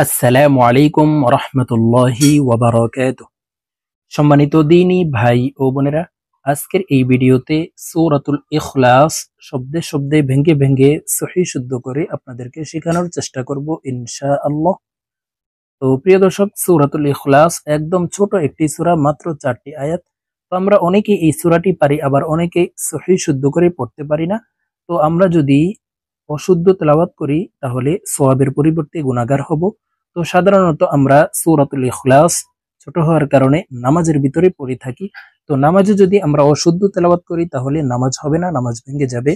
আসসালামু আলাইকুম রাহমাতুল্লাহি ওয়া বারাকাতুহু। সম্মানিত দ্বীনী ভাই ও বোনেরা, আজকের এই ভিডিওতে সূরাতুল ইখলাস শব্দে শব্দে ভেঙে ভেঙে সহিহ শুদ্ধ করে আপনাদেরকে শেখানোর চেষ্টা করব ইনশাআল্লাহ। তো প্রিয় দর্শক, সূরাতুল ইখলাস একদম ছোট একটি সূরা, মাত্র 4টি আয়াত। তো আমরা অনেকেই এই সূরাটি পারি, আবার অনেকেই সহিহ শুদ্ধ করে পড়তে পারি না। তো আমরা যদি অশুদ্ধ তেলাওয়াত করি তাহলে সওয়াবের পরিবর্তে গুনাহগার হব। তো সাধারণত আমরা সূরাতুল ইখলাস ছোট হওয়ার কারণে নামাজের ভিতরে পড়ে থাকি। তো নামাজে যদি আমরা অশুদ্ধ তেলাওয়াত করি তাহলে নামাজ হবে না, নামাজ ভেঙে যাবে।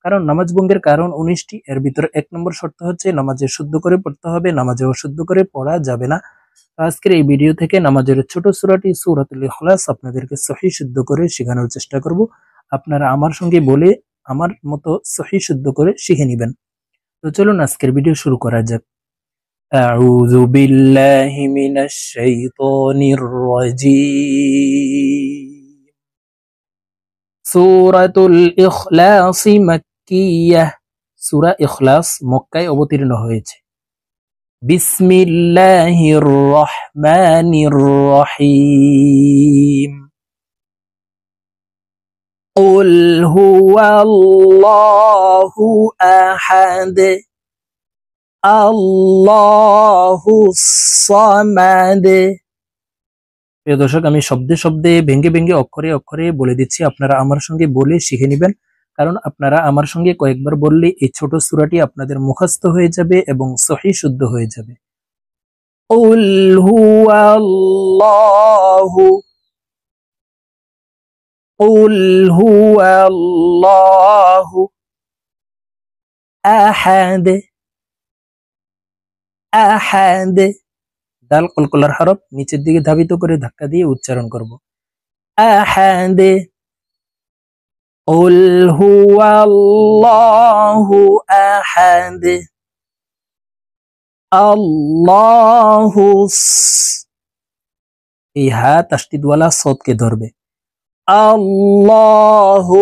কারণ নামাজ ভঙ্গের কারণ 19টি, এর ভিতরে 1 নম্বর শর্ত হচ্ছে নামাজে শুদ্ধ করে পড়তে হবে, নামাজে অশুদ্ধ করে পড়া যাবে না। আজকের এই ভিডিও থেকে নামাজের ছোট সূরাটি সূরাতুল ইখলাস আপনাদেরকে সহিহ শুদ্ধ করে শেখানোর চেষ্টা করব। আপনারা আমার সঙ্গে বলে আমার মতো সহিহ শুদ্ধ করে শিখে নেবেন। তো চলুন আজকের ভিডিও শুরু করা যাক। আউযু বিল্লাহি মিনাশ শাইতানির রাজীম। সূরাতুল ইখলাস মাক্কিয়াহ। সূরা ইখলাস মক্কায় অবতীর্ণ হয়েছে। বিসমিল্লাহির রহমানির রহিম। قل هو الله أحد আল্লাহু সামাদ। প্রিয় দর্শক, আমি শব্দে শব্দে ভেঙে ভেঙে অক্ষরে অক্ষরে বলে দিচ্ছি, আপনারা আমার সঙ্গে বলে শিখে নেবেন। কারণ আপনারা আমার সঙ্গে কয়েকবার বললে এই ছোট সূরাটি আপনাদের মুখস্থ হয়ে যাবে এবং সহিহ শুদ্ধ হয়ে যাবে। قل هو الله قل هو الله أحد আহাদ। দাল কলকলার হরফ নিচের দিকে ধাবিত করে ধাক্কা দিয়ে উচ্চারণ করব। আহাদ। قل هو الله أحد আল্লাহু এই হা তাসদীদওয়ালা সদকে ধরবে। আল্লাহু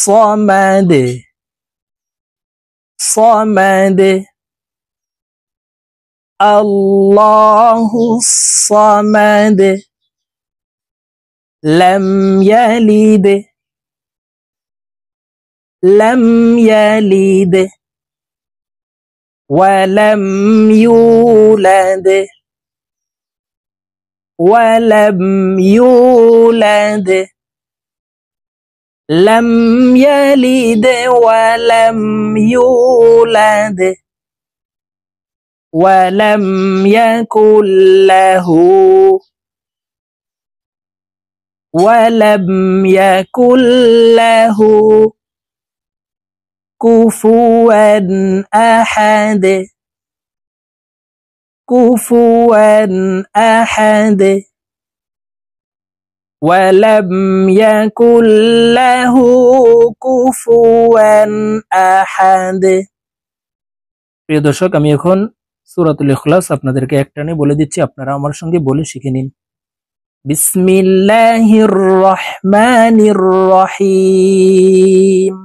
সামাদ সামাদ আল্লাহু সামাদ। লাম ইয়ালিদ লাম ইয়ালিদ ওয়া লাম ইউলাদ ওয়া লাম ইউলাদ। লাম ইয়ালিদ ওয়া লাম ইউলাদ ولم يكن له كفوا أحد كفوا أحد ولم يكن له كفوا أحد। প্রিয় দর্শক, আমি এখন সূরাতুল ইখলাস আপনাদেরকে একটানে বলে দিচ্ছি, আপনারা আমার সঙ্গে বলে শিখে নিন। বিসমিল্লাহির রহমানির রহিম।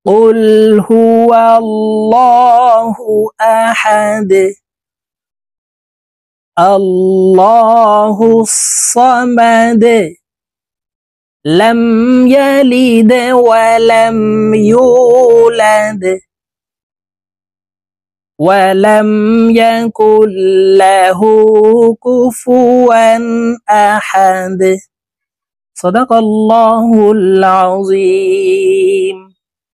قل هو الله أحد الله الصمد لم يلد ولم يولد ولم يكن له كفوا أحد صدق الله العظيم।